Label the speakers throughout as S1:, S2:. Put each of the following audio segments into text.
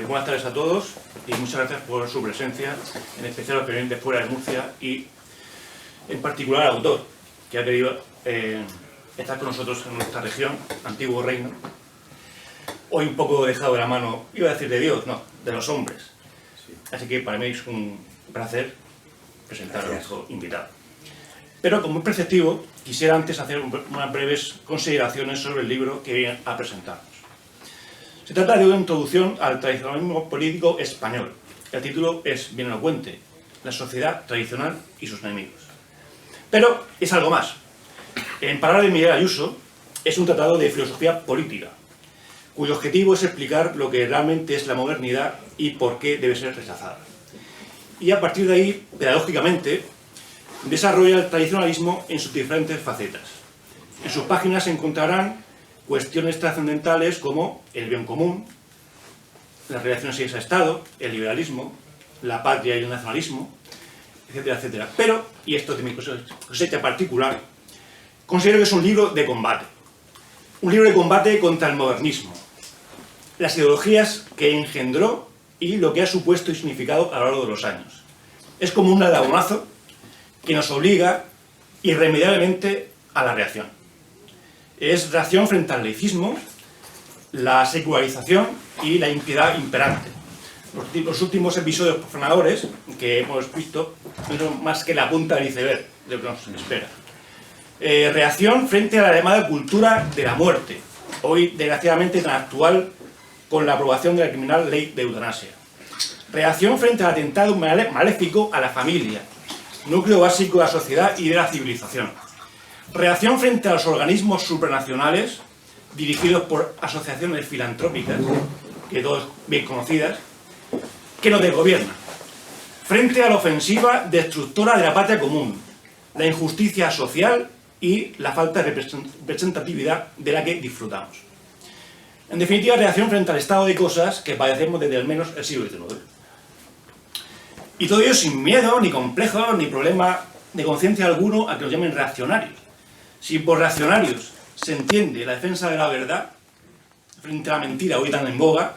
S1: buenas tardes a todos y muchas gracias por su presencia, en especial a los que vienen de fuera de Murcia y en particular al autor, que ha querido estar con nosotros en nuestra región, Antiguo Reino. Hoy un poco dejado de la mano, iba a decir de Dios, no, de los hombres. Así que para mí es un placer presentar a nuestro invitado. Pero como es preceptivo, quisiera antes hacer unas breves consideraciones sobre el libro que viene a presentarnos. Se trata de una introducción al tradicionalismo político español. El título es bien elocuente: la sociedad tradicional y sus enemigos. Pero es algo más. En palabras de Miguel Ayuso, es un tratado de filosofía política, cuyo objetivo es explicar lo que realmente es la modernidad y por qué debe ser rechazada. Y a partir de ahí, pedagógicamente, desarrolla el tradicionalismo en sus diferentes facetas. En sus páginas se encontrarán cuestiones trascendentales como el bien común, las relaciones Iglesia-Estado, el liberalismo, la patria y el nacionalismo, etcétera, etcétera. Pero, y esto es de mi cosecha particular, considero que es un libro de combate. Un libro de combate contra el modernismo, las ideologías que engendró y lo que ha supuesto y significado a lo largo de los años. Es como un ladronazo que nos obliga irremediablemente a la reacción. Es reacción frente al laicismo, la secularización y la impiedad imperante. Los últimos episodios profanadores que hemos visto no son más que la punta del iceberg de lo que nos espera. Reacción frente a la llamada cultura de la muerte, hoy desgraciadamente tan actual con la aprobación de la criminal ley de eutanasia. Reacción frente al atentado maléfico a la familia, núcleo básico de la sociedad y de la civilización. Reacción frente a los organismos supranacionales dirigidos por asociaciones filantrópicas, que todos bien conocidas, que nos desgobiernan. Frente a la ofensiva destructora de la patria común, la injusticia social y la falta de representatividad de la que disfrutamos. En definitiva, reacción frente al estado de cosas que padecemos desde al menos el siglo XIX. Y todo ello sin miedo, ni complejo, ni problema de conciencia alguno a que nos llamen reaccionarios. Si por reaccionarios se entiende la defensa de la verdad frente a la mentira hoy tan en boga,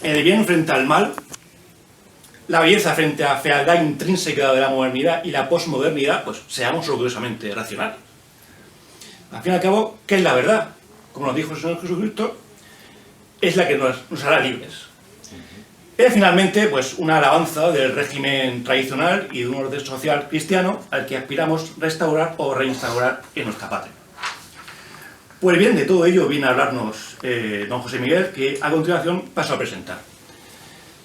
S1: el bien frente al mal, la belleza frente a la fealdad intrínseca de la modernidad y la posmodernidad, pues seamos orgullosamente racionales. Al fin y al cabo, ¿qué es la verdad? Como nos dijo el Señor Jesucristo, es la que nos hará libres. Es finalmente pues, una alabanza del régimen tradicional y de un orden social cristiano al que aspiramos restaurar o reinstaurar en nuestra patria. Pues bien, de todo ello viene a hablarnos don José Miguel, que a continuación paso a presentar.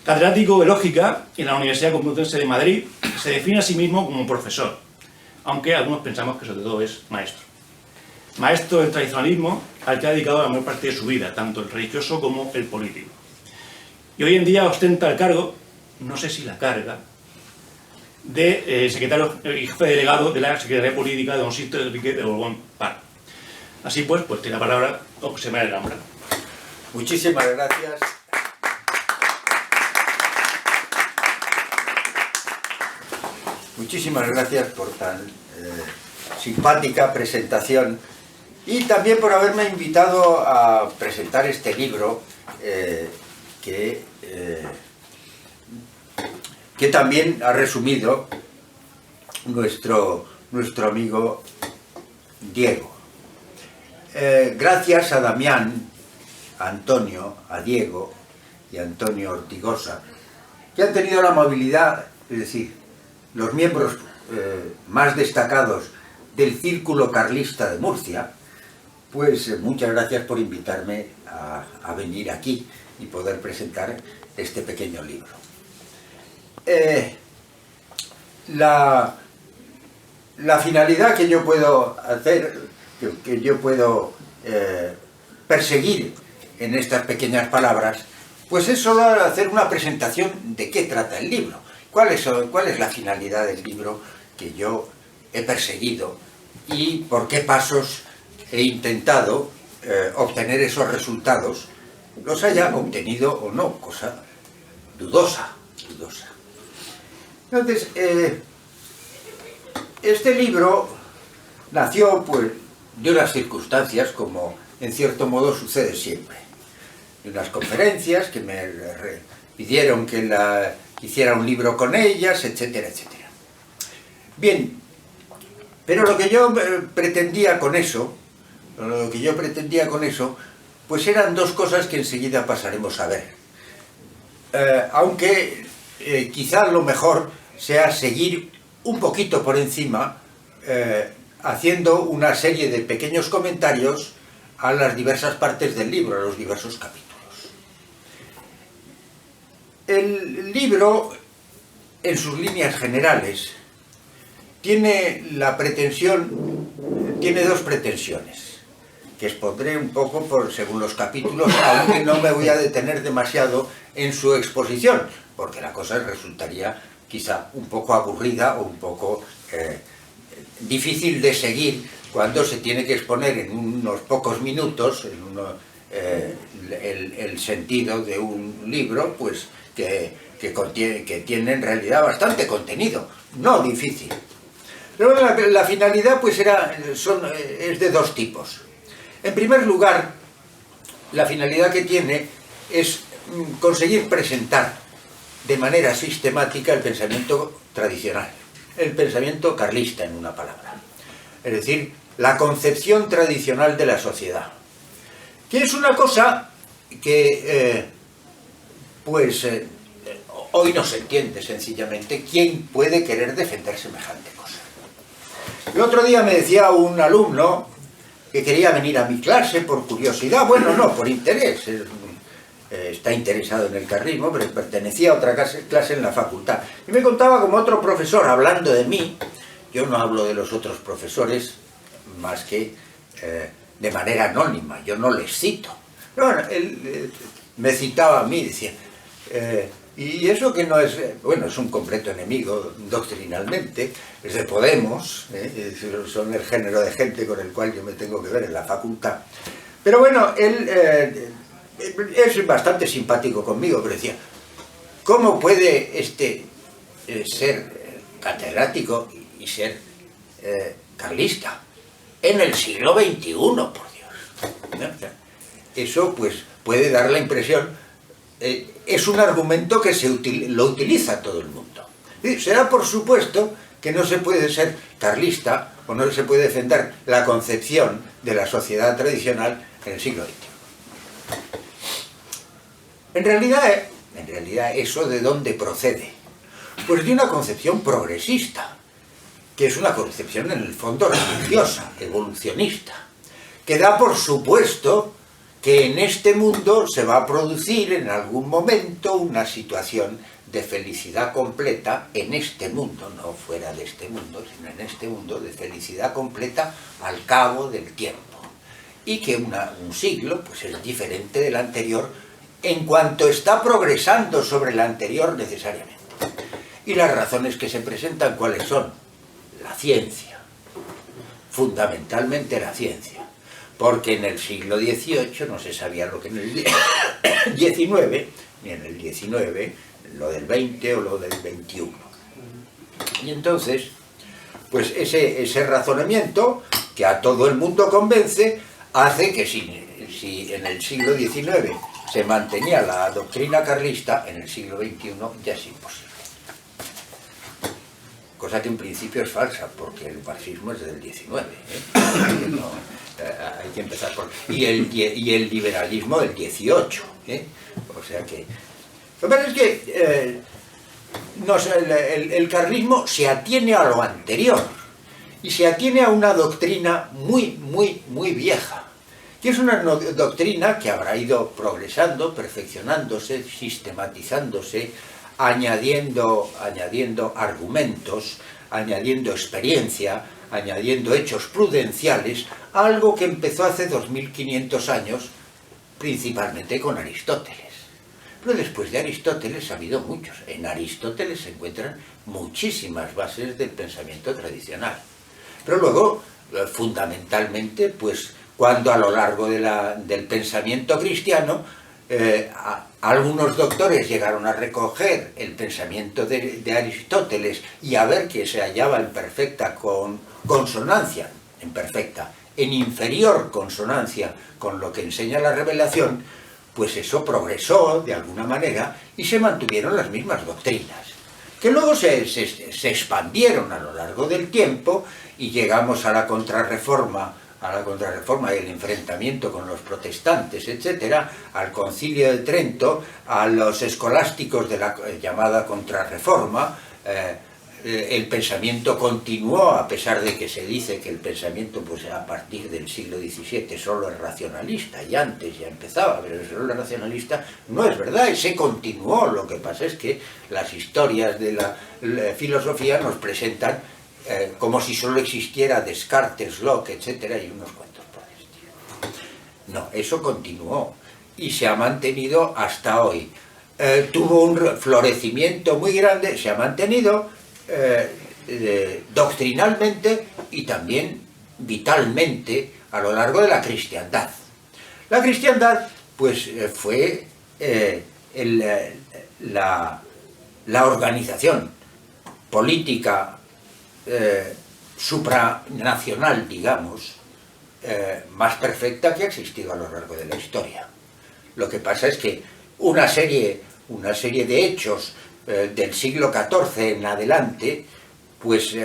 S1: Catedrático de Lógica en la Universidad Complutense de Madrid, se define a sí mismo como profesor, aunque algunos pensamos que sobre todo es maestro. Maestro del tradicionalismo al que ha dedicado la mayor parte de su vida, tanto el religioso como el político. Y hoy en día ostenta el cargo, no sé si la carga, de secretario y jefe delegado de la Secretaría Política de don Sisto Enrique de Borbón Parma. Así pues tiene la palabra don José Manuel Zambrano.
S2: Muchísimas gracias. Muchísimas gracias por tan simpática presentación y también por haberme invitado a presentar este libro que también ha resumido nuestro amigo Diego. Gracias a Damián, a Antonio, a Diego y a Antonio Ortigosa, que han tenido la amabilidad, es decir, los miembros más destacados del Círculo Carlista de Murcia, pues muchas gracias por invitarme a venir aquí y poder presentar este pequeño libro. La finalidad que yo puedo hacer, que yo puedo perseguir en estas pequeñas palabras, pues es solo hacer una presentación de qué trata el libro, cuál es la finalidad del libro que yo he perseguido y por qué pasos he intentado obtener esos resultados, los haya obtenido o no, cosa dudosa. Entonces, este libro nació pues de unas circunstancias como en cierto modo sucede siempre. unas conferencias, que me pidieron que hiciera un libro con ellas, etcétera, etcétera. Bien, pero lo que yo pretendía con eso, pues eran dos cosas que enseguida pasaremos a ver. Aunque quizás lo mejor sea seguir un poquito por encima, haciendo una serie de pequeños comentarios a las diversas partes del libro, a los diversos capítulos. El libro, en sus líneas generales, tiene dos pretensiones, que expondré un poco según los capítulos, aunque no me voy a detener demasiado en su exposición, porque la cosa resultaría quizá un poco aburrida o un poco difícil de seguir cuando se tiene que exponer en unos pocos minutos el sentido de un libro, pues que tiene en realidad bastante contenido, no difícil. Pero la finalidad pues es de dos tipos. En primer lugar, la finalidad que tiene es conseguir presentar de manera sistemática el pensamiento tradicional, el pensamiento carlista, en una palabra. Es decir, la concepción tradicional de la sociedad, que es una cosa que hoy no se entiende sencillamente. ¿Quién puede querer defender semejante cosa? El otro día me decía un alumno que quería venir a mi clase por curiosidad, bueno, no, por interés, está interesado en el carlismo, pero pertenecía a otra clase en la facultad. Y me contaba como otro profesor, hablando de mí, yo no hablo de los otros profesores más que de manera anónima, yo no les cito. Pero bueno, él me citaba a mí, decía, y eso que no es, bueno, es un completo enemigo doctrinalmente, es de Podemos, son el género de gente con el cual yo me tengo que ver en la facultad. Pero bueno, él es bastante simpático conmigo, pero decía, ¿cómo puede ser catedrático y ser carlista en el siglo XXI, por Dios? ¿No? Eso pues puede dar la impresión, es un argumento que lo utiliza todo el mundo. Será por supuesto que no se puede ser carlista o no se puede defender la concepción de la sociedad tradicional en el siglo XXI. En realidad, ¿eso de dónde procede? Pues de una concepción progresista, que es una concepción en el fondo religiosa, evolucionista, que da por supuesto que en este mundo se va a producir en algún momento una situación de felicidad completa en este mundo, no fuera de este mundo, sino en este mundo de felicidad completa al cabo del tiempo. Y que un siglo pues es diferente del anterior en cuanto está progresando sobre el anterior necesariamente. Y las razones que se presentan, ¿cuáles son? La ciencia, fundamentalmente la ciencia, porque en el siglo XVIII no se sabía lo que en el XIX, ni en el XIX, lo del XX o lo del XXI. Y entonces, pues ese razonamiento que a todo el mundo convence, hace que si en el siglo XIX se mantenía la doctrina carlista, en el siglo XXI ya es imposible. Cosa que en principio es falsa, porque el marxismo es del XIX. Hay que empezar por... Y el liberalismo del XVIII. O sea que... Lo que pasa es que el carlismo se atiene a lo anterior y se atiene a una doctrina muy vieja, que es una doctrina que habrá ido progresando, perfeccionándose, sistematizándose, añadiendo argumentos, añadiendo experiencia, añadiendo hechos prudenciales, algo que empezó hace 2500 años, principalmente con Aristóteles. Pero después de Aristóteles ha habido muchos. En Aristóteles se encuentran muchísimas bases del pensamiento tradicional. Pero luego, fundamentalmente, pues cuando a lo largo del pensamiento cristiano, algunos doctores llegaron a recoger el pensamiento de Aristóteles y a ver que se hallaba en perfecta consonancia, en inferior consonancia con lo que enseña la revelación, pues eso progresó de alguna manera y se mantuvieron las mismas doctrinas, que luego se expandieron a lo largo del tiempo y llegamos a la Contrarreforma y el enfrentamiento con los protestantes, etcétera, al Concilio de Trento, a los escolásticos de la llamada Contrarreforma. El pensamiento continuó, a pesar de que se dice que el pensamiento pues a partir del siglo XVII solo es racionalista, y antes ya empezaba, pero solo es racionalista, no es verdad, y se continuó. Lo que pasa es que las historias de la filosofía nos presentan como si solo existiera Descartes, Locke, etcétera, y unos cuantos por el estilo. No, eso continuó y se ha mantenido hasta hoy. Tuvo un florecimiento muy grande, se ha mantenido doctrinalmente y también vitalmente a lo largo de la cristiandad. La cristiandad pues fue la organización política supranacional, digamos, más perfecta que ha existido a lo largo de la historia. Lo que pasa es que una serie de hechos del siglo XIV en adelante, pues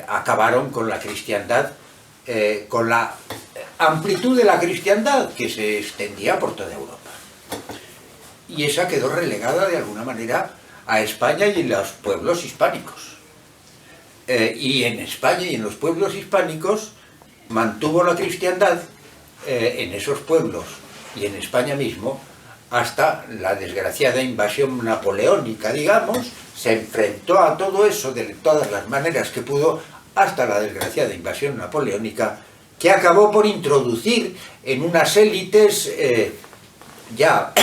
S2: acabaron con la cristiandad, con la amplitud de la cristiandad que se extendía por toda Europa. Y esa quedó relegada de alguna manera a España y en los pueblos hispánicos. Y en España y en los pueblos hispánicos mantuvo la cristiandad en esos pueblos y en España mismo hasta la desgraciada invasión napoleónica, digamos. Se enfrentó a todo eso de todas las maneras que pudo hasta la desgraciada invasión napoleónica, que acabó por introducir en unas élites ya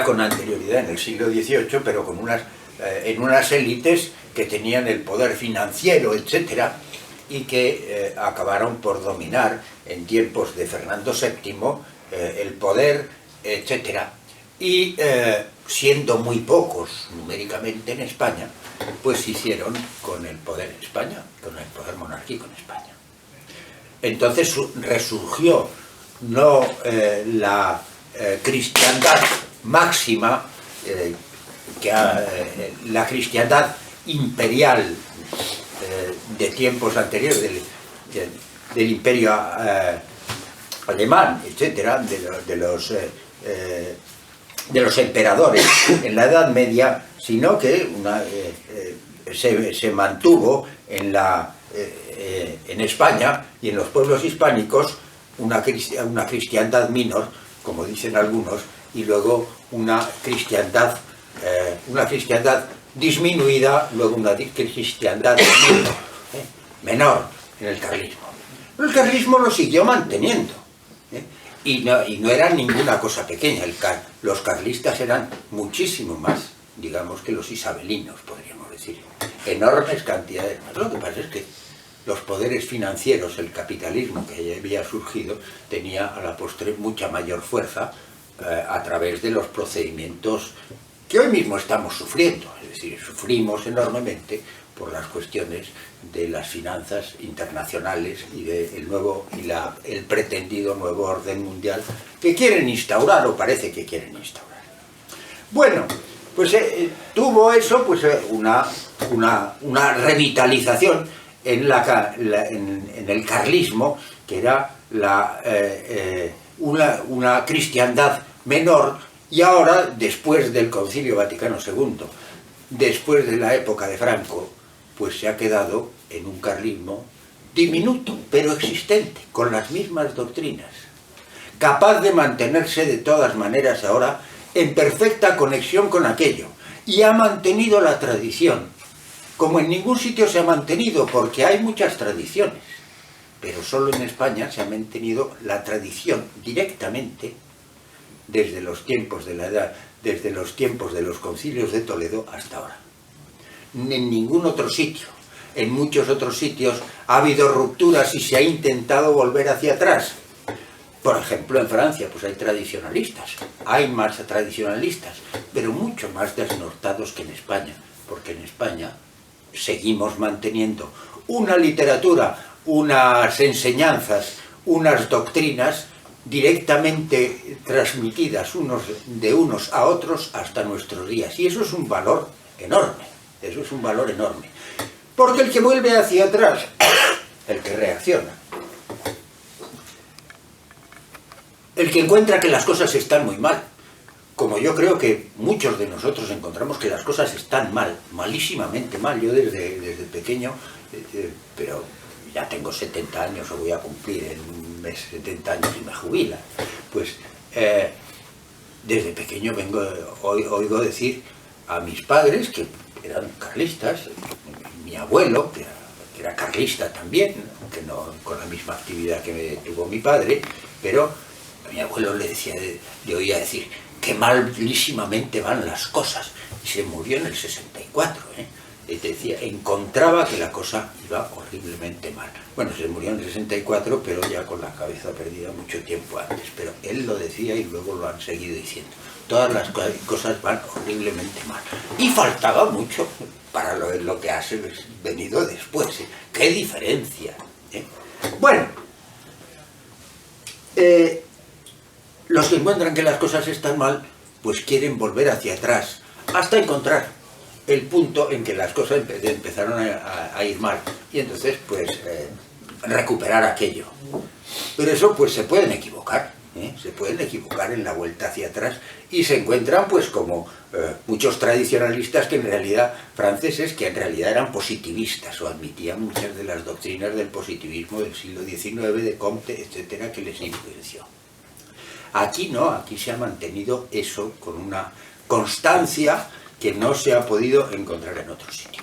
S2: con anterioridad en el siglo XVIII, pero en unas élites que tenían el poder financiero, etcétera, y que acabaron por dominar en tiempos de Fernando VII el poder, etcétera. Y siendo muy pocos numéricamente en España, pues se hicieron con el poder en España, con el poder monárquico en España. Entonces resurgió no la cristiandad máxima, la cristiandad imperial de tiempos anteriores del imperio alemán, etcétera, de los emperadores en la Edad Media, sino que se mantuvo en España y en los pueblos hispánicos una cristiandad minor, como dicen algunos, y luego una cristiandad disminuida, luego una cristiandad menor en el carlismo. El carlismo lo siguió manteniendo, y no era ninguna cosa pequeña. Los carlistas eran muchísimo más, digamos, que los isabelinos, podríamos decir, enormes cantidades más. Lo que pasa es que los poderes financieros, el capitalismo que había surgido, tenía a la postre mucha mayor fuerza a través de los procedimientos que hoy mismo estamos sufriendo. Es decir, sufrimos enormemente por las cuestiones de las finanzas internacionales y el pretendido nuevo orden mundial que quieren instaurar, o parece que quieren instaurar. Bueno, pues tuvo eso pues una revitalización en el carlismo, que era una cristiandad menor. Y ahora, después del Concilio Vaticano II, después de la época de Franco, pues se ha quedado en un carlismo diminuto, pero existente, con las mismas doctrinas, capaz de mantenerse de todas maneras ahora en perfecta conexión con aquello, y ha mantenido la tradición, como en ningún sitio se ha mantenido, porque hay muchas tradiciones, pero solo en España se ha mantenido la tradición directamente desde los tiempos desde los tiempos de los concilios de Toledo hasta ahora. En ningún otro sitio. En muchos otros sitios ha habido rupturas y se ha intentado volver hacia atrás. Por ejemplo, en Francia pues hay tradicionalistas, hay más tradicionalistas, pero mucho más desnortados que en España, porque en España seguimos manteniendo una literatura unas enseñanzas, unas doctrinas directamente transmitidas de unos a otros hasta nuestros días. Y eso es un valor enorme, eso es un valor enorme. Porque el que vuelve hacia atrás, el que reacciona, el que encuentra que las cosas están muy mal, como yo creo que muchos de nosotros encontramos que las cosas están mal, malísimamente mal. Yo desde pequeño, pero ya tengo 70 años, o voy a cumplir en un mes 70 años y me jubila, pues desde pequeño oigo decir a mis padres, que eran carlistas, mi abuelo, que era carlista también, aunque no con la misma actividad que tuvo mi padre, pero a mi abuelo le oía decir que malísimamente van las cosas, y se murió en el 64, Y te decía, encontraba que la cosa iba horriblemente mal. Bueno, se murió en el 64, pero ya con la cabeza perdida mucho tiempo antes, pero él lo decía y luego lo han seguido diciendo. Todas las cosas van horriblemente mal. Y faltaba mucho para lo que ha venido después. ¡Qué diferencia! Bueno, los que encuentran que las cosas están mal, pues quieren volver hacia atrás, hasta encontrar el punto en que las cosas empezaron a ir mal, y entonces pues recuperar aquello. Pero eso pues se pueden equivocar, se pueden equivocar en la vuelta hacia atrás, y se encuentran pues como muchos tradicionalistas que en realidad, franceses, que en realidad eran positivistas, o admitían muchas de las doctrinas del positivismo del siglo XIX, de Comte, etcétera, que les influenció. Aquí no, aquí se ha mantenido eso con una constancia que no se ha podido encontrar en otro sitio.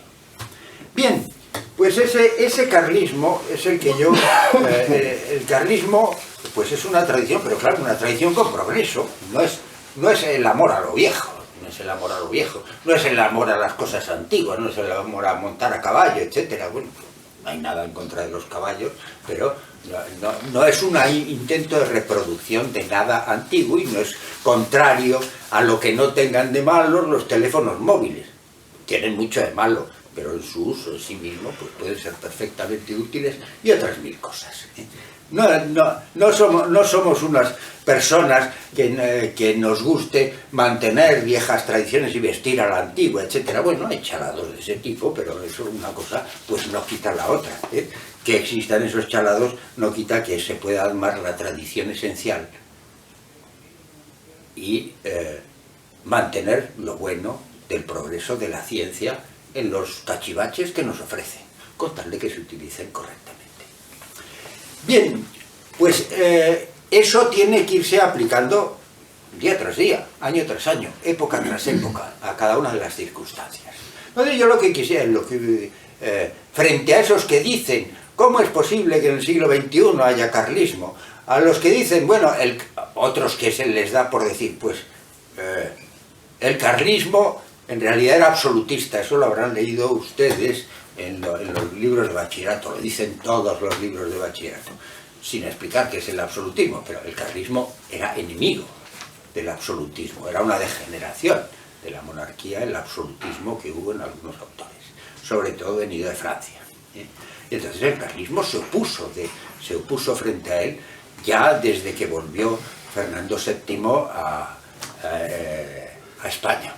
S2: Bien, pues ese carlismo es el que yo... el carlismo pues es una tradición, pero claro, una tradición con progreso. No es el amor a lo viejo, no es el amor a lo viejo, no es el amor a las cosas antiguas, no es el amor a montar a caballo, etcétera. Bueno, no hay nada en contra de los caballos, pero no es un intento de reproducción de nada antiguo, y no es contrario a lo que no tengan de malo los teléfonos móviles. Tienen mucho de malo, pero en su uso en sí mismo pues pueden ser perfectamente útiles, y otras mil cosas. No somos unas personas que nos guste mantener viejas tradiciones y vestir a la antigua, etcétera. Bueno, hay chalados de ese tipo, pero eso, una cosa pues no quita la otra. Que existan esos chalados no quita que se pueda armar la tradición esencial y mantener lo bueno del progreso de la ciencia en los cachivaches que nos ofrece, con tal de que se utilicen correctamente. Bien, pues eso tiene que irse aplicando día tras día, año tras año, época tras época, a cada una de las circunstancias. Entonces yo lo que quisiera, frente a esos que dicen, ¿cómo es posible que en el siglo XXI haya carlismo? A los que dicen, bueno, otros que se les da por decir, pues el carlismo en realidad era absolutista, eso lo habrán leído ustedes en los libros de bachillerato, lo dicen todos los libros de bachillerato, sin explicar qué es el absolutismo, pero el carlismo era enemigo del absolutismo, era una degeneración de la monarquía, el absolutismo que hubo en algunos autores, sobre todo venido de Francia. Y entonces el carlismo se opuso frente a él ya desde que volvió Fernando VII a España.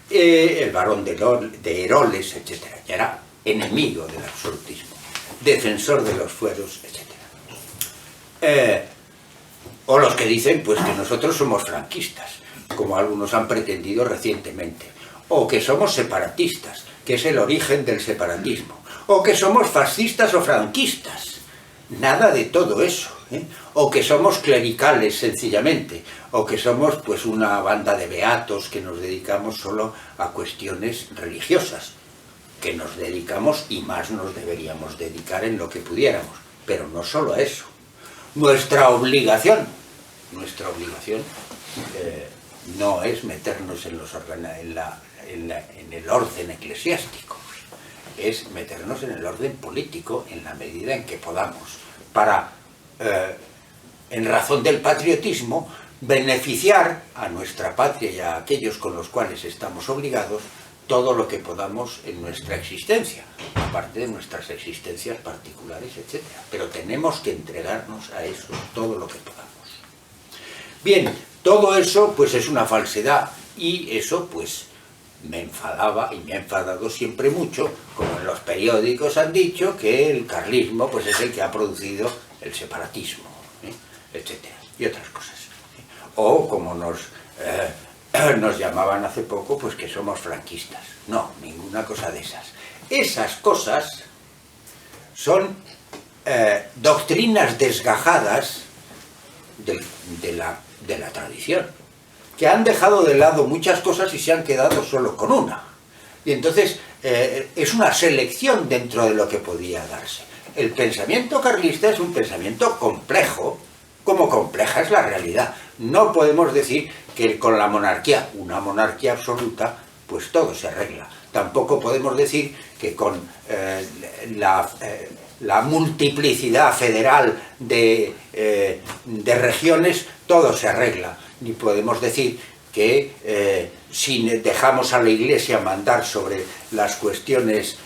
S2: El barón de Eroles, etcétera, ya era enemigo del absolutismo, defensor de los fueros, etcétera. O los que dicen pues que nosotros somos franquistas, como algunos han pretendido recientemente, o que somos separatistas, que es el origen del separatismo, o que somos fascistas o franquistas. Nada de todo eso, o que somos clericales sencillamente, o que somos pues una banda de beatos que nos dedicamos solo a cuestiones religiosas, que nos dedicamos y más nos deberíamos dedicar en lo que pudiéramos, pero no solo a eso. Nuestra obligación no es meternos en el orden eclesiástico, es meternos en el orden político en la medida en que podamos, para, en razón del patriotismo, beneficiar a nuestra patria y a aquellos con los cuales estamos obligados todo lo que podamos en nuestra existencia. parte de nuestras existencias particulares, etc. Pero tenemos que entregarnos a eso todo lo que podamos. Bien, todo eso pues es una falsedad, y eso pues me enfadaba y me ha enfadado siempre mucho, como en los periódicos han dicho que el carlismo pues es el que ha producido el separatismo, etcétera, y otras cosas. O como nos llamaban hace poco, pues que somos franquistas. No, ninguna cosa de esas. Esas cosas son doctrinas desgajadas de la tradición, que han dejado de lado muchas cosas y se han quedado solo con una. Y entonces es una selección dentro de lo que podía darse. El pensamiento carlista es un pensamiento complejo, como compleja es la realidad. No podemos decir que con la monarquía, una monarquía absoluta, pues todo se arregla. Tampoco podemos decir que con la multiplicidad federal de regiones todo se arregla. Ni podemos decir que si dejamos a la Iglesia mandar sobre las cuestiones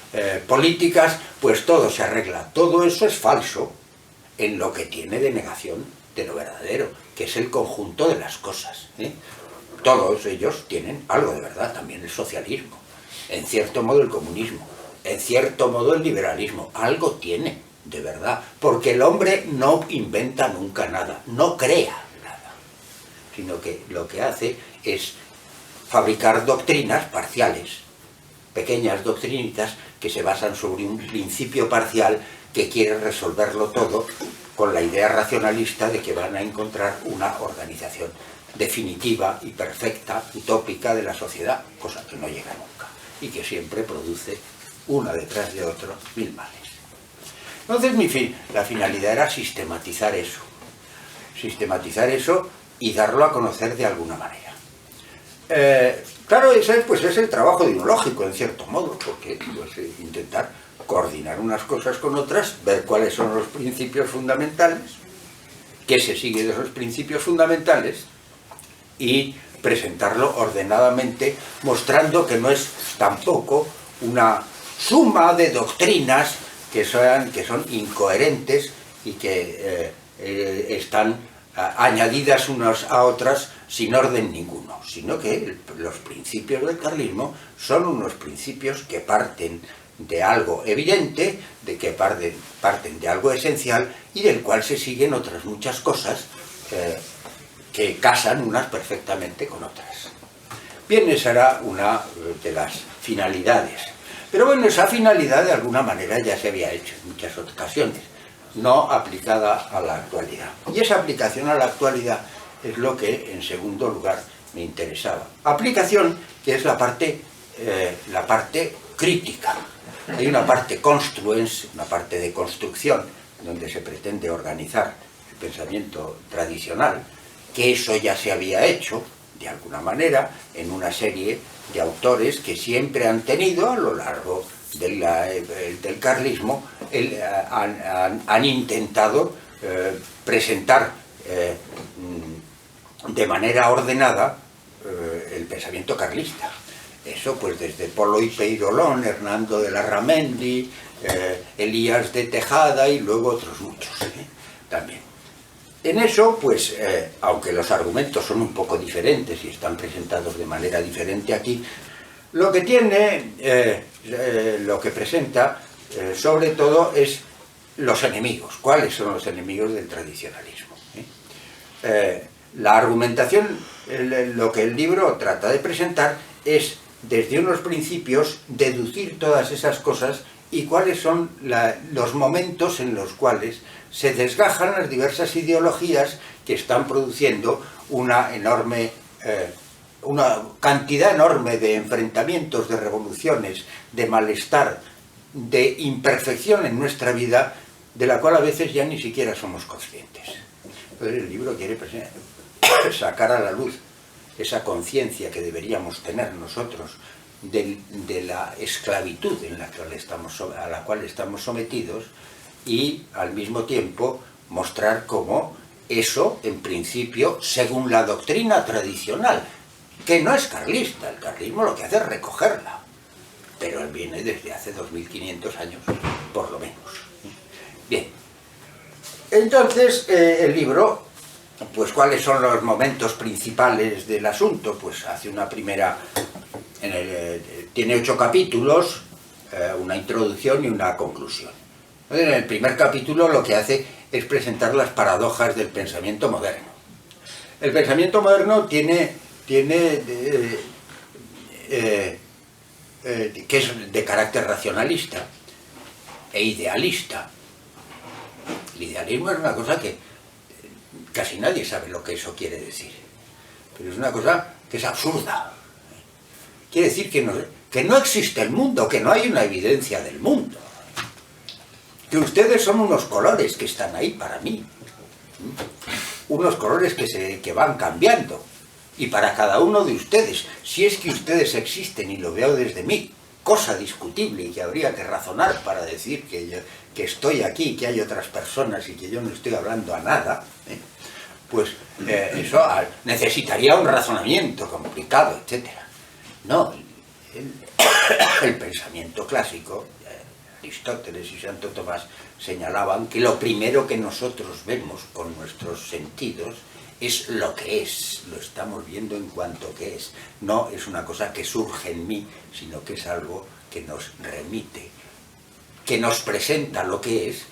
S2: políticas, pues todo se arregla. Todo eso es falso en lo que tiene de negación de lo verdadero, que es el conjunto de las cosas. Todos ellos tienen algo de verdad, también el socialismo, en cierto modo el comunismo, en cierto modo el liberalismo, algo tiene de verdad, porque el hombre no inventa nunca nada, no crea nada, sino que lo que hace es fabricar doctrinas parciales, pequeñas doctrinitas que se basan sobre un principio parcial que quiere resolverlo todo con la idea racionalista de que van a encontrar una organización definitiva y perfecta, utópica de la sociedad, cosa que no llega nunca y que siempre produce una detrás de otro mil males. Entonces la finalidad era sistematizar eso y darlo a conocer de alguna manera. Claro, ese pues es el trabajo dinológico en cierto modo, porque pues, intentar coordinar unas cosas con otras, ver cuáles son los principios fundamentales, qué se sigue de esos principios fundamentales y presentarlo ordenadamente, mostrando que no es tampoco una suma de doctrinas que son incoherentes y que están añadidas unas a otras sin orden ninguno, sino que los principios del carlismo son unos principios que parten de algo evidente, de que parten de algo esencial y del cual se siguen otras muchas cosas que casan unas perfectamente con otras. Bien, esa era una de las finalidades. Pero bueno, esa finalidad de alguna manera ya se había hecho en muchas ocasiones, no aplicada a la actualidad. Y esa aplicación a la actualidad es lo que en segundo lugar me interesaba. Aplicación que es la parte crítica. Hay una parte construens, una parte de construcción, donde se pretende organizar el pensamiento tradicional, que eso ya se había hecho, de alguna manera, en una serie de autores que siempre han tenido, a lo largo del carlismo, han intentado presentar de manera ordenada el pensamiento carlista. Eso pues desde Polo y Peirolón, Hernando de Larramendi, Elías de Tejada y luego otros muchos también. En eso, pues, aunque los argumentos son un poco diferentes y están presentados de manera diferente aquí, lo que tiene, lo que presenta, sobre todo, es los enemigos. ¿Cuáles son los enemigos del tradicionalismo? La argumentación, lo que el libro trata de presentar es, desde unos principios, deducir todas esas cosas y cuáles son los momentos en los cuales se desgajan las diversas ideologías que están produciendo una cantidad enorme de enfrentamientos, de revoluciones, de malestar, de imperfección en nuestra vida, de la cual a veces ya ni siquiera somos conscientes. Entonces el libro quiere sacar a la luz esa conciencia que deberíamos tener nosotros de la esclavitud a la cual estamos sometidos y al mismo tiempo mostrar cómo eso, en principio, según la doctrina tradicional, que no es carlista, el carlismo lo que hace es recogerla, pero viene desde hace 2500 años, por lo menos. Bien, entonces el libro, pues ¿cuáles son los momentos principales del asunto? Pues hace una primera, tiene 8 capítulos, una introducción y una conclusión. En el primer capítulo lo que hace es presentar las paradojas del pensamiento moderno. El pensamiento moderno que es de carácter racionalista e idealista. El idealismo es una cosa que casi nadie sabe lo que eso quiere decir, pero es una cosa que es absurda. Quiere decir que no existe el mundo, que no hay una evidencia del mundo, que ustedes son unos colores que están ahí para mí, unos colores que van cambiando, y para cada uno de ustedes, si es que ustedes existen y lo veo desde mí, cosa discutible y que habría que razonar para decir que estoy aquí, que hay otras personas y que yo no estoy hablando a nada, pues eso necesitaría un razonamiento complicado, etc. No, el pensamiento clásico, Aristóteles y Santo Tomás señalaban que lo primero que nosotros vemos con nuestros sentidos es lo que es, lo estamos viendo en cuanto que es. No es una cosa que surge en mí, sino que es algo que nos remite, que nos presenta lo que es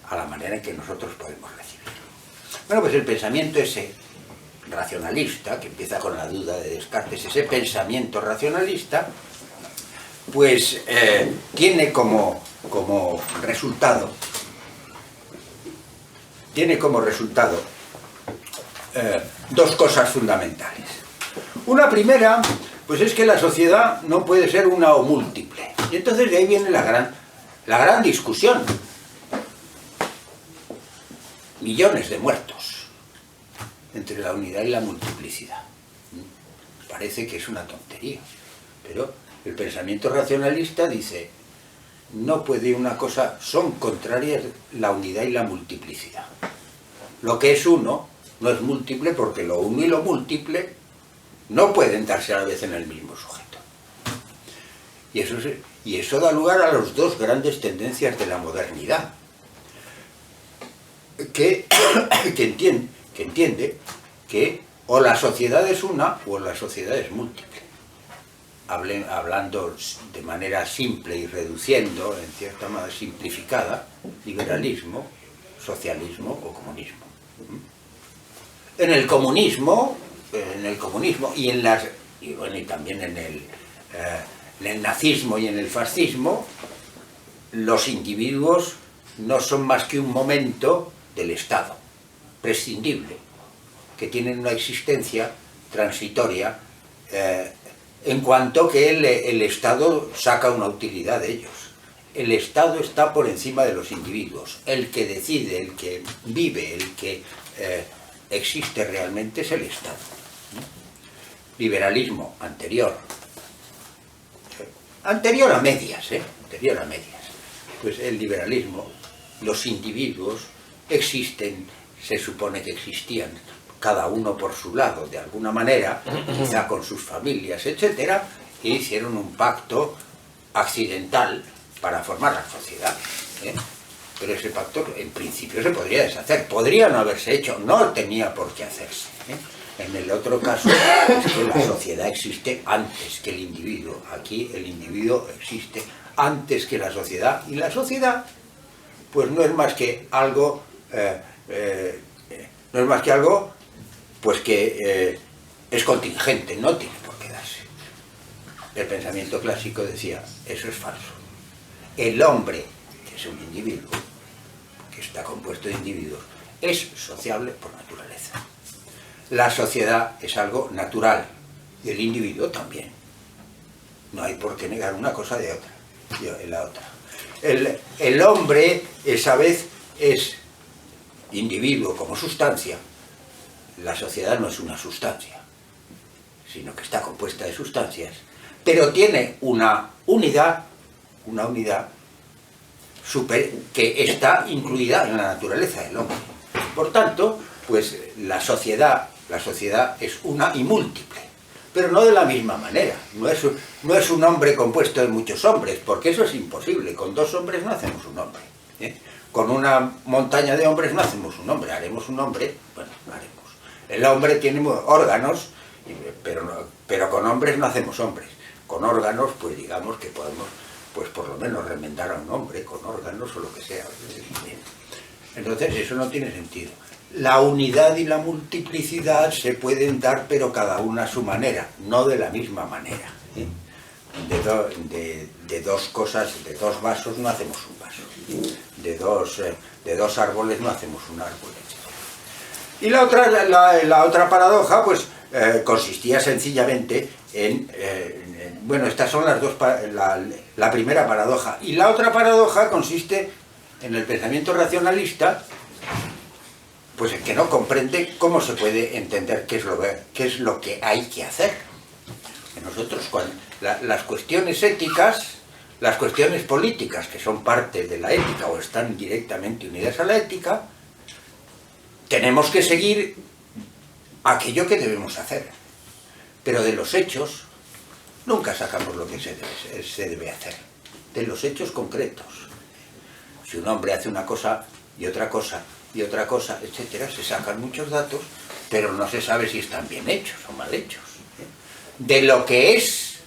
S2: a la manera en que nosotros podemos recibirlo. Bueno, pues el pensamiento ese racionalista, que empieza con la duda de Descartes, ese pensamiento racionalista, pues tiene como resultado dos cosas fundamentales. Una primera, pues es que la sociedad no puede ser una o múltiple. Y entonces de ahí viene la gran discusión. Millones de muertos entre la unidad y la multiplicidad. Parece que es una tontería, pero el pensamiento racionalista dice, no puede una cosa, son contrarias la unidad y la multiplicidad. Lo que es uno no es múltiple porque lo uno y lo múltiple no pueden darse a la vez en el mismo sujeto. Y eso da lugar a las dos grandes tendencias de la modernidad, que entiende que o la sociedad es una o la sociedad es múltiple. Hablando de manera simple y reduciendo, en cierta manera simplificada, liberalismo, socialismo o comunismo. En el comunismo y también en el nazismo y en el fascismo, los individuos no son más que un momento del Estado, prescindible, que tienen una existencia transitoria, en cuanto que el Estado saca una utilidad de ellos. El Estado está por encima de los individuos. El que decide, el que vive, el que existe realmente es el Estado. Liberalismo anterior a medias, anterior a medias. Pues el liberalismo, los individuos existen, se supone que existían, cada uno por su lado, de alguna manera, quizá con sus familias, etc., e hicieron un pacto accidental para formar la sociedad. Pero ese pacto, en principio, se podría deshacer. Podría no haberse hecho, no tenía por qué hacerse. En el otro caso, es que la sociedad existe antes que el individuo. Aquí el individuo existe antes que la sociedad, y la sociedad, pues no es más que algo, pues que es contingente, no tiene por qué darse. El pensamiento clásico decía, eso es falso. El hombre, que es un individuo, que está compuesto de individuos, es sociable por naturaleza. La sociedad es algo natural, y el individuo también. No hay por qué negar una cosa de la otra. El hombre, esa vez, es individuo como sustancia. La sociedad no es una sustancia, sino que está compuesta de sustancias, pero tiene una unidad que está incluida en la naturaleza del hombre. Por tanto, pues la sociedad es una y múltiple. pero no de la misma manera. No es un hombre compuesto de muchos hombres, porque eso es imposible. Con 2 hombres no hacemos un hombre, ¿eh? Con una montaña de hombres no hacemos un hombre. Haremos un hombre, bueno, haremos. El hombre tiene órganos, pero con hombres no hacemos hombres. Con órganos, pues digamos que podemos, pues por lo menos remendar a un hombre con órganos o lo que sea. Entonces eso no tiene sentido. La unidad y la multiplicidad se pueden dar, pero cada una a su manera, no de la misma manera, ¿eh? De 2 cosas, de 2 vasos no hacemos un vaso, de dos árboles no hacemos un árbol, etc. Y la otra paradoja, pues consistía sencillamente en bueno, estas son las dos, la primera paradoja, y la otra paradoja consiste en el pensamiento racionalista, pues en que no comprende cómo se puede entender qué es lo que hay que hacer. Nosotros, las cuestiones éticas, las cuestiones políticas, que son parte de la ética o están directamente unidas a la ética, tenemos que seguir aquello que debemos hacer. Pero de los hechos nunca sacamos lo que se debe hacer. De los hechos concretos. Si un hombre hace una cosa y otra cosa y otra cosa, etcétera, se sacan muchos datos, pero no se sabe si están bien hechos o mal hechos. De lo que es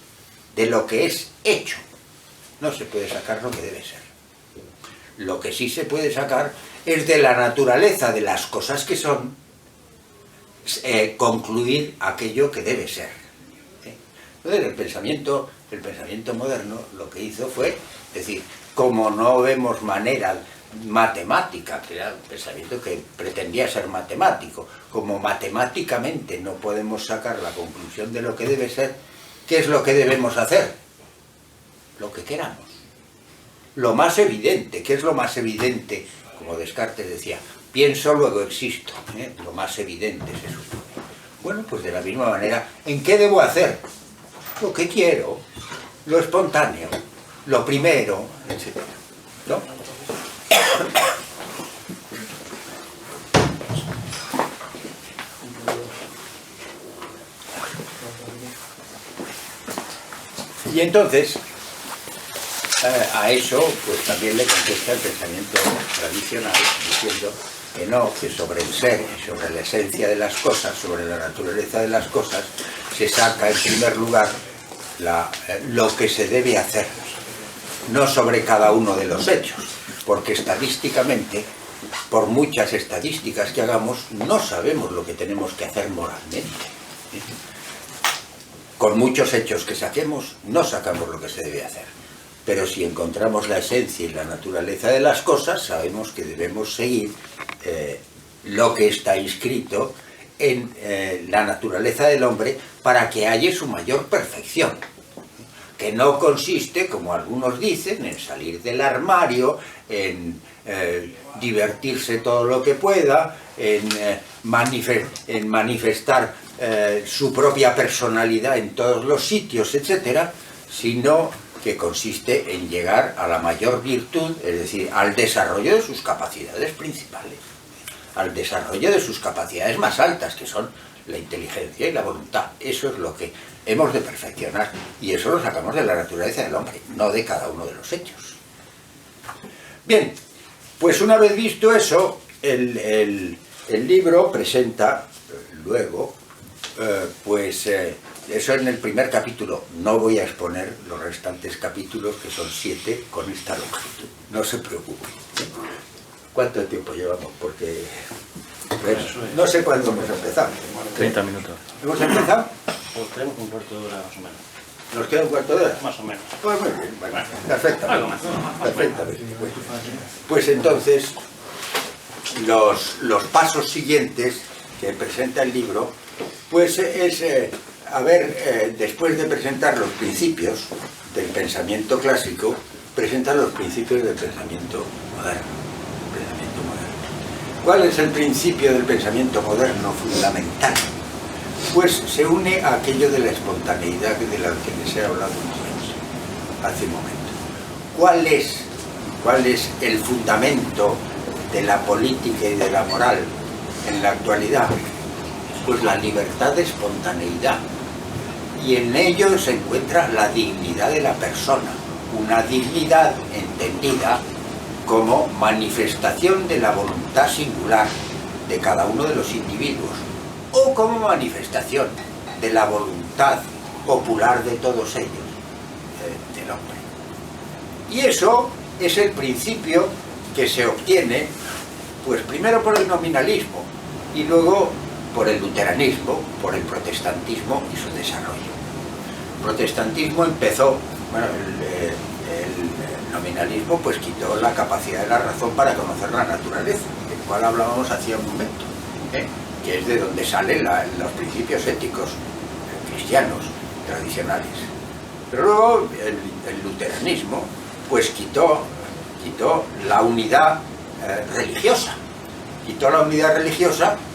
S2: hecho, no se puede sacar lo que debe ser. Lo que sí se puede sacar es de la naturaleza de las cosas que son, concluir aquello que debe ser. Entonces el pensamiento moderno lo que hizo fue decir, como no vemos manera matemática, que era un pensamiento que pretendía ser matemático, como matemáticamente no podemos sacar la conclusión de lo que debe ser, ¿qué es lo que debemos hacer? Lo que queramos. Lo más evidente, ¿qué es lo más evidente? Como Descartes decía, pienso, luego existo, ¿eh? Lo más evidente se supone. Bueno, pues de la misma manera, ¿en qué debo hacer? Lo que quiero, lo espontáneo, lo primero, etc. ¿No? Y entonces, a eso pues también le contesta el pensamiento tradicional, diciendo que no, que sobre el ser, sobre la esencia de las cosas, sobre la naturaleza de las cosas, se saca en primer lugar lo que se debe hacer, no sobre cada uno de los hechos, porque estadísticamente, por muchas estadísticas que hagamos, no sabemos lo que tenemos que hacer moralmente. Con muchos hechos que saquemos, no sacamos lo que se debe hacer. Pero si encontramos la esencia y la naturaleza de las cosas, sabemos que debemos seguir lo que está inscrito en la naturaleza del hombre para que haya su mayor perfección. Que no consiste, como algunos dicen, en salir del armario, en divertirse todo lo que pueda, en manifestar su propia personalidad en todos los sitios, etcétera, sino que consiste en llegar a la mayor virtud, es decir, al desarrollo de sus capacidades principales, al desarrollo de sus capacidades más altas, que son la inteligencia y la voluntad. Eso es lo que hemos de perfeccionar, y eso lo sacamos de la naturaleza del hombre, no de cada uno de los hechos. Bien, pues una vez visto eso, el libro presenta luego, eso en el primer capítulo. No voy a exponer los restantes capítulos, que son 7, con esta longitud, no se preocupe. ¿Cuánto tiempo llevamos? Porque no sé cuándo hemos empezado.
S1: 30 minutos.
S2: ¿Hemos empezado?
S1: Pues tenemos un cuarto de hora más o menos.
S2: ¿Nos queda un cuarto de hora?
S1: Más o menos.
S2: Pues muy bien, bueno, perfectamente.
S1: Algo más.
S2: Perfectamente. Pues entonces, los pasos siguientes que presenta el libro, pues es, después de presentar los principios del pensamiento clásico, presenta los principios del pensamiento moderno. ¿Cuál es el principio del pensamiento moderno fundamental? Pues se une a aquello de la espontaneidad de la que les he hablado hace un momento. ¿Cuál es el fundamento de la política y de la moral en la actualidad? Pues la libertad de espontaneidad. y en ello se encuentra la dignidad de la persona, una dignidad entendida como manifestación de la voluntad singular de cada uno de los individuos, o como manifestación de la voluntad popular de todos ellos, del hombre. Y eso es el principio que se obtiene, pues primero por el nominalismo y luego por el luteranismo, por el protestantismo y su desarrollo. El protestantismo empezó, bueno, el nominalismo pues quitó la capacidad de la razón para conocer la naturaleza, del cual hablábamos hacía un momento, que es de donde salen los principios éticos cristianos tradicionales. Pero luego el luteranismo pues quitó la unidad religiosa,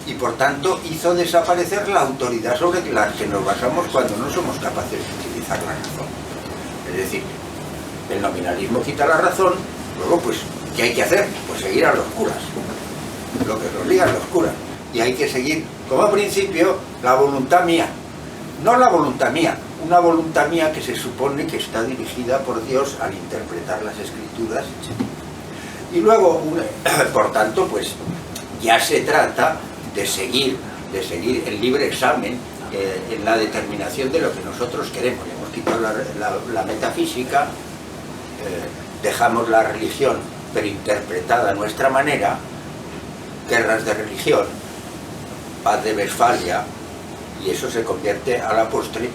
S2: y por tanto hizo desaparecer la autoridad sobre la que nos basamos cuando no somos capaces de utilizar la razón. Es decir, el nominalismo quita la razón, luego pues ¿qué hay que hacer? Pues seguir a los curas, lo que nos digan los curas, y hay que seguir como principio la voluntad mía, no la voluntad mía, una voluntad mía que se supone que está dirigida por Dios al interpretar las escrituras, etc. Y luego, por tanto, pues ya se trata de seguir el libre examen en la determinación de lo que nosotros queremos. Hemos quitado la metafísica, dejamos la religión, pero interpretada a nuestra manera, guerras de religión, paz de Westfalia, y eso se convierte a la postre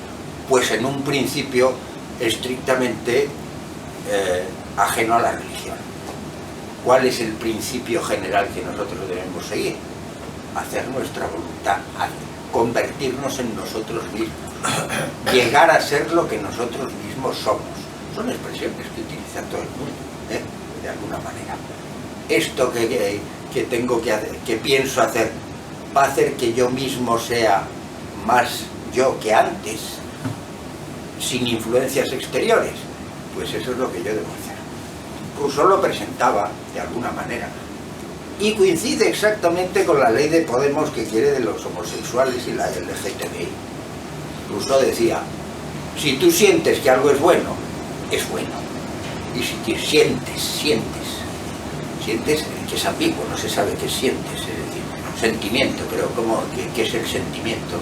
S2: pues en un principio estrictamente ajeno a la religión. ¿Cuál es el principio general que nosotros debemos seguir? Hacer nuestra voluntad, convertirnos en nosotros mismos, llegar a ser lo que nosotros mismos somos. Son expresiones que utiliza todo el mundo, de alguna manera. Esto que tengo que hacer, que pienso hacer, va a hacer que yo mismo sea más yo que antes, sin influencias exteriores. Pues eso es lo que yo debo hacer. Rousseau lo presentaba de alguna manera y coincide exactamente con la ley de Podemos que quiere de los homosexuales y la LGTBI. Rousseau decía, si tú sientes que algo es bueno, y si te sientes que es ambiguo, no se sabe qué sientes, es decir, sentimiento, pero ¿qué es el sentimiento?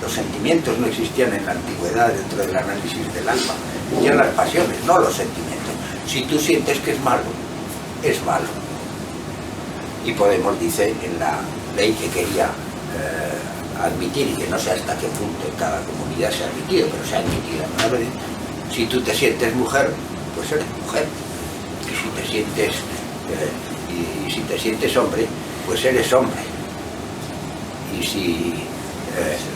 S2: Los sentimientos no existían en la antigüedad dentro del análisis del alma, existían las pasiones, no los sentimientos. Si tú sientes que es malo, es malo. Y Podemos dice en la ley que quería admitir, y que no sé hasta qué punto en cada comunidad se ha admitido, pero se ha admitido, ¿no? Si tú te sientes mujer, pues eres mujer. Y si te sientes hombre, pues eres hombre. Y si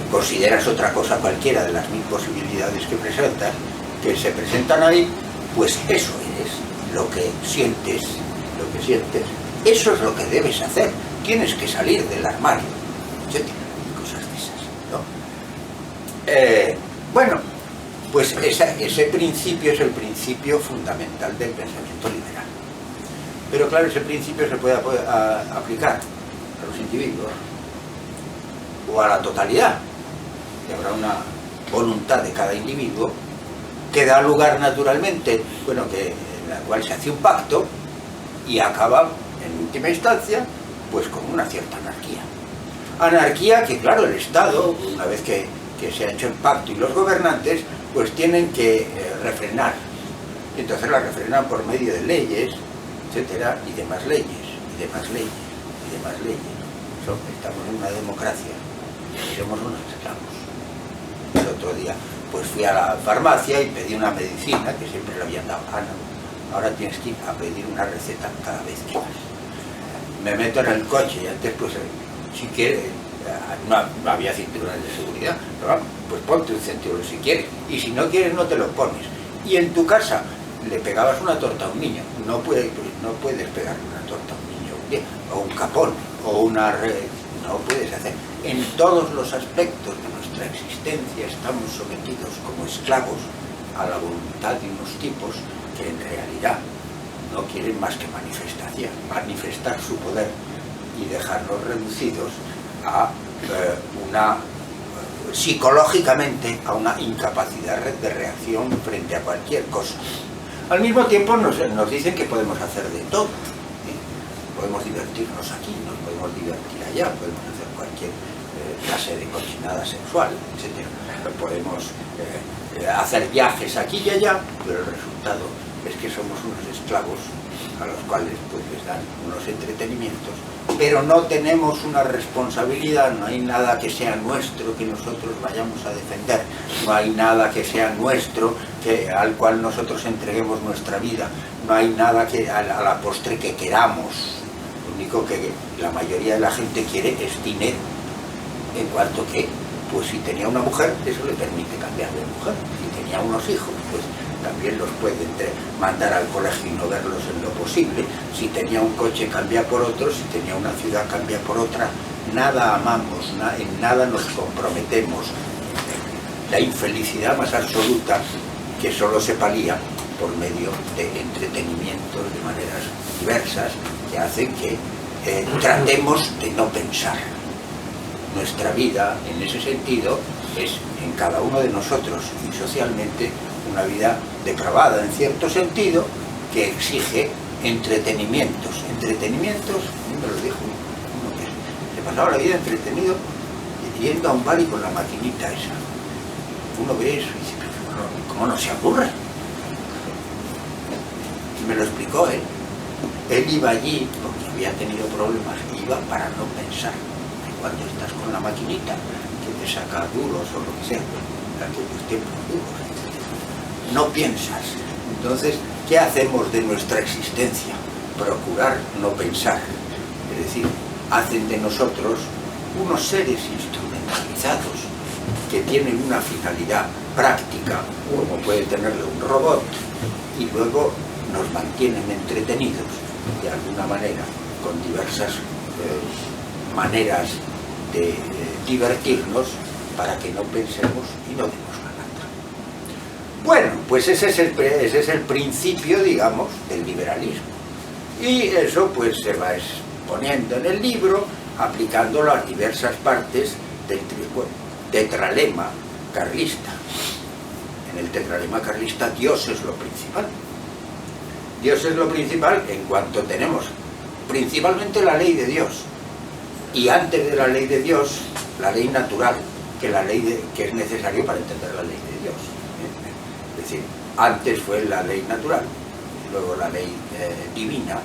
S2: consideras otra cosa cualquiera de las 1000 posibilidades que se presentan ahí, pues eso eres, lo que sientes. Eso es lo que debes hacer. Tienes que salir del armario, etcétera, cosas de esas, ¿no? Bueno, pues ese principio es el principio fundamental del pensamiento liberal. Pero claro, ese principio se puede aplicar a los individuos o a la totalidad, y habrá una voluntad de cada individuo que da lugar naturalmente, bueno, en la cual se hace un pacto y acaba en última instancia pues con una cierta anarquía. Anarquía que, claro, el Estado, una vez que se ha hecho el pacto, y los gobernantes pues tienen que refrenar. Entonces la refrenan por medio de leyes, etcétera, y demás leyes. Estamos en una democracia y somos unos esclavos. El otro día pues fui a la farmacia y pedí una medicina que siempre le habían dado. Ahora tienes que ir a pedir una receta cada vez que vas. Me meto en el coche y antes pues si quieres, no había cinturones de seguridad, pero pues ponte un cinturón si quieres, y si no quieres no te lo pones. Y en tu casa le pegabas una torta a un niño, no puedes pegarle una torta a un niño, o un capón, o una red, no puedes hacer. En todos los aspectos de nuestra existencia estamos sometidos como esclavos a la voluntad de unos tipos que en realidad no quieren más que manifestar su poder y dejarnos reducidos a psicológicamente a una incapacidad de reacción frente a cualquier cosa. Al mismo tiempo nos dicen que podemos hacer de todo, ¿eh? Podemos divertirnos aquí, nos podemos divertir allá, podemos hacer cualquier clase de cochinada sexual, etc. Podemos hacer viajes aquí y allá, pero el resultado es que somos unos esclavos a los cuales pues les dan unos entretenimientos, pero no tenemos una responsabilidad, no hay nada que sea nuestro que nosotros vayamos a defender, no hay nada que sea nuestro al cual nosotros entreguemos nuestra vida, no hay nada que a la postre que queramos. Lo único que la mayoría de la gente quiere es dinero, en cuanto que, pues si tenía una mujer, eso le permite cambiar de mujer, si tenía unos hijos, pues también los puede mandar al colegio y no verlos en lo posible, si tenía un coche cambia por otro, si tenía una ciudad cambia por otra, nada amamos, en nada nos comprometemos. La infelicidad más absoluta que solo se palía por medio de entretenimientos de maneras diversas que hacen que tratemos de no pensar. Nuestra vida, en ese sentido, es en cada uno de nosotros y socialmente una vida depravada, en cierto sentido, que exige entretenimientos. Entretenimientos, me lo dijo uno que se pasaba la vida entretenido yendo a un bar y con la maquinita esa. Uno ve eso y dice, ¿cómo no se aburre? Y me lo explicó él. Él iba allí porque había tenido problemas, iba para no pensar. Cuando estás con la maquinita que te saca duros o lo que sea, aquellos tiempos duros, no piensas. Entonces, ¿qué hacemos de nuestra existencia? Procurar no pensar. Es decir, hacen de nosotros unos seres instrumentalizados que tienen una finalidad práctica, como puede tenerlo un robot, y luego nos mantienen entretenidos de alguna manera con diversas maneras de divertirnos para que no pensemos y no demos la lata. Bueno, pues ese es el principio, digamos, del liberalismo. Y eso pues se va exponiendo en el libro, aplicándolo a diversas partes del tetralema carlista. En el tetralema carlista Dios es lo principal. Dios es lo principal en cuanto tenemos principalmente la ley de Dios. Y antes de la ley de Dios, la ley natural, que es necesario para entender la ley de Dios. Es decir, antes fue la ley natural, luego la ley divina,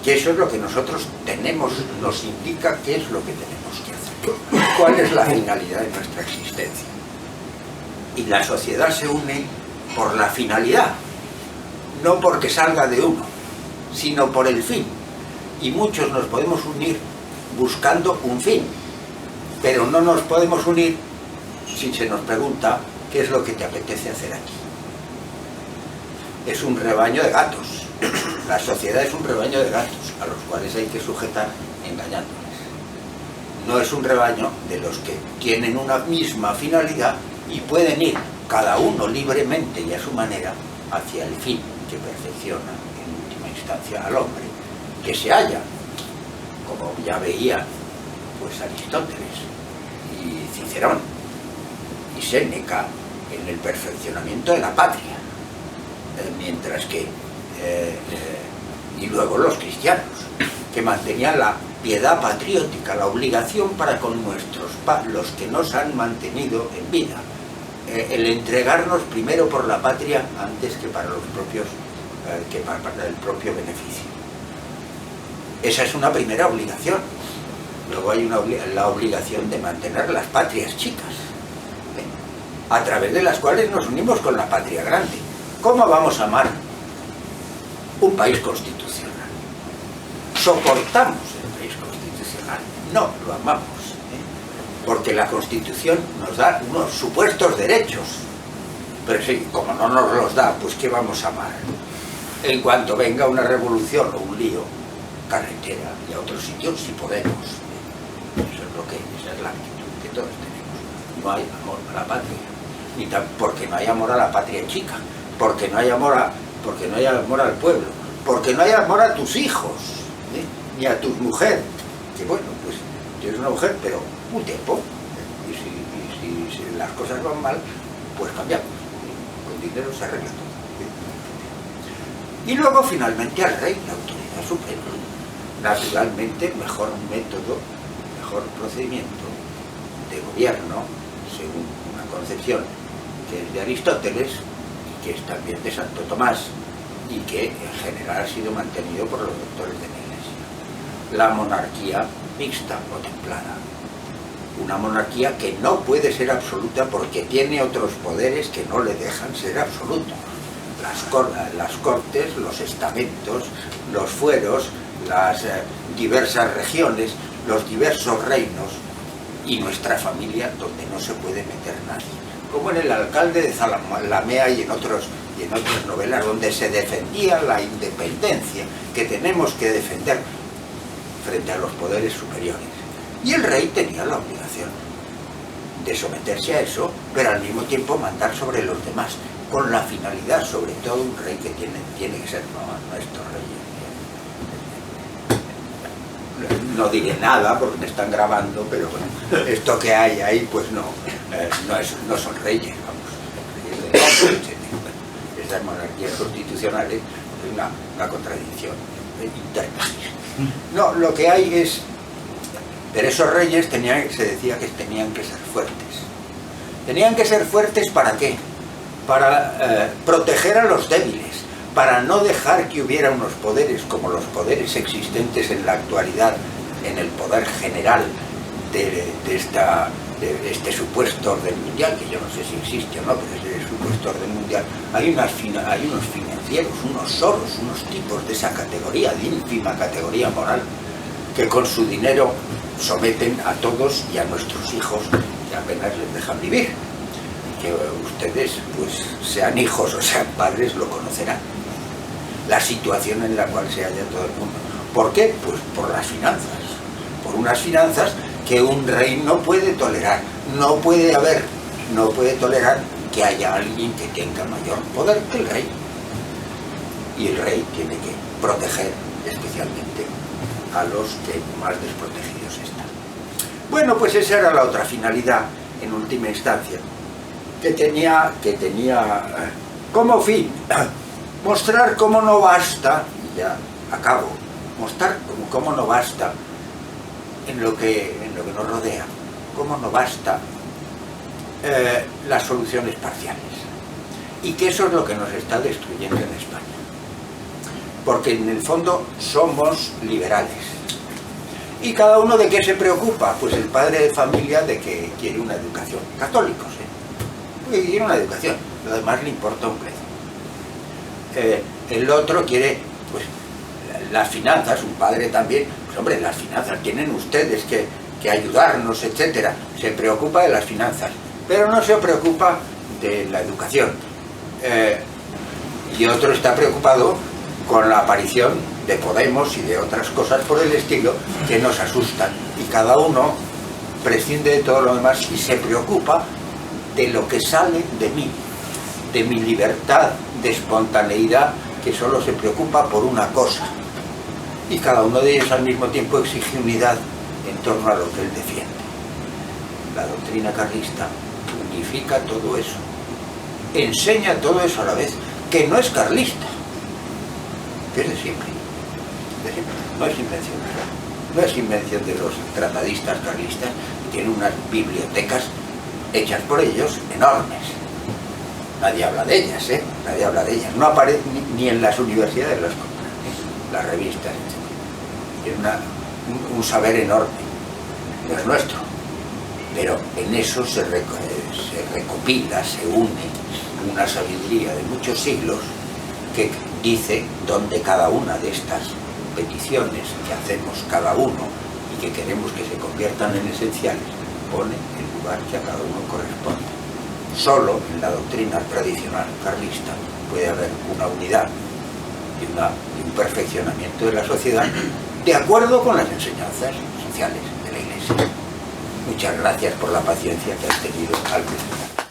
S2: que eso es lo que nosotros tenemos, nos indica qué es lo que tenemos que hacer, cuál es la finalidad de nuestra existencia. Y la sociedad se une por la finalidad, no porque salga de uno, sino por el fin. Y muchos nos podemos unir buscando un fin, pero no nos podemos unir si se nos pregunta qué es lo que te apetece hacer aquí. Es un rebaño de gatos, la sociedad es un rebaño de gatos a los cuales hay que sujetar engañándoles. No es un rebaño de los que tienen una misma finalidad y pueden ir cada uno libremente y a su manera hacia el fin que perfecciona en última instancia al hombre, que se halla, como ya veían pues Aristóteles y Cicerón y Séneca, en el perfeccionamiento de la patria, mientras que y luego los cristianos, que mantenían la piedad patriótica, la obligación para con los que nos han mantenido en vida, el entregarnos primero por la patria antes que para los propios que para el propio beneficio. Esa es una primera obligación. Luego hay la obligación de mantener las patrias chicas, a través de las cuales nos unimos con la patria grande. ¿Cómo vamos a amar un país constitucional? ¿Soportamos el país constitucional? No, lo amamos, porque la Constitución nos da unos supuestos derechos, pero sí, como no nos los da, pues ¿qué vamos a amar? En cuanto venga una revolución o un lío, carretera y a otros sitios si podemos. Esa es la actitud que todos tenemos. No hay amor a la patria, porque no hay amor a la patria chica, porque no hay amor al pueblo, porque no hay amor a tus hijos, ni a tu mujer, que bueno, pues tienes una mujer, pero un tiempo, y si las cosas van mal, pues cambiamos. Con dinero se arregla todo. Y luego finalmente al rey, la autoridad suprema. Naturalmente, mejor método, mejor procedimiento de gobierno, según una concepción que es de Aristóteles, y que es también de Santo Tomás, y que en general ha sido mantenido por los doctores de la Iglesia. La monarquía mixta o templada. Una monarquía que no puede ser absoluta porque tiene otros poderes que no le dejan ser absolutos. Las cortes, los estamentos, los fueros, las diversas regiones, los diversos reinos y nuestra familia donde no se puede meter nadie. Como en El alcalde de Zalamea y en otras novelas donde se defendía la independencia que tenemos que defender frente a los poderes superiores. Y el rey tenía la obligación de someterse a eso, pero al mismo tiempo mandar sobre los demás, con la finalidad, sobre todo un rey que tiene que ser, no estos reyes. No diré nada porque me están grabando, pero bueno, esto que hay ahí, pues no son reyes, vamos. Estas monarquías constitucionales es una contradicción interna. No, lo que hay es... Pero esos reyes se decía que tenían que ser fuertes. ¿Tenían que ser fuertes para qué? Para proteger a los débiles, para no dejar que hubiera unos poderes como los poderes existentes en la actualidad, en el poder general de este supuesto orden mundial, que yo no sé si existe o no, pero es el supuesto orden mundial. Hay unos financieros, unos Soros, unos tipos de esa categoría, de ínfima categoría moral, que con su dinero someten a todos y a nuestros hijos y apenas les dejan vivir. Que ustedes, pues sean hijos o sean padres, lo conocerán. La situación en la cual se halla todo el mundo. ¿Por qué? Pues por las finanzas. Por unas finanzas que un rey no puede tolerar. No puede tolerar que haya alguien que tenga mayor poder que el rey. Y el rey tiene que proteger especialmente a los que más desprotegidos están. Bueno, pues esa era la otra finalidad, en última instancia, que tenía como fin mostrar cómo no basta, ya acabo, mostrar cómo no basta en lo que nos rodea, cómo no basta las soluciones parciales, y que eso es lo que nos está destruyendo en España. Porque en el fondo somos liberales. ¿Y cada uno de qué se preocupa? Pues el padre de familia de que quiere una educación. Católicos, porque quiere una educación. Lo demás le importa un bledo. El otro quiere, pues, las finanzas, un padre también. Pues hombre, las finanzas, tienen ustedes que ayudarnos, etcétera. Se preocupa de las finanzas, pero no se preocupa de la educación. Y otro está preocupado con la aparición de Podemos y de otras cosas por el estilo que nos asustan, y cada uno prescinde de todo lo demás y se preocupa de lo que sale de mí, de mi libertad, de espontaneidad, que solo se preocupa por una cosa, y cada uno de ellos al mismo tiempo exige unidad en torno a lo que él defiende. La doctrina carlista unifica todo eso, enseña todo eso a la vez, que no es carlista, que es de siempre. No es invención de los tratadistas carlistas, que tienen unas bibliotecas hechas por ellos enormes. Nadie habla de ellas, nadie habla de ellas. No aparece ni en las universidades las revistas, etc. Tiene un saber enorme, no es nuestro, pero en eso se recopila, se une una sabiduría de muchos siglos que dice dónde cada una de estas peticiones que hacemos cada uno y que queremos que se conviertan en esenciales, pone el lugar que a cada uno corresponde. Solo en la doctrina tradicional carlista puede haber una unidad y un perfeccionamiento de la sociedad de acuerdo con las enseñanzas sociales de la Iglesia. Muchas gracias por la paciencia que has tenido al presentar.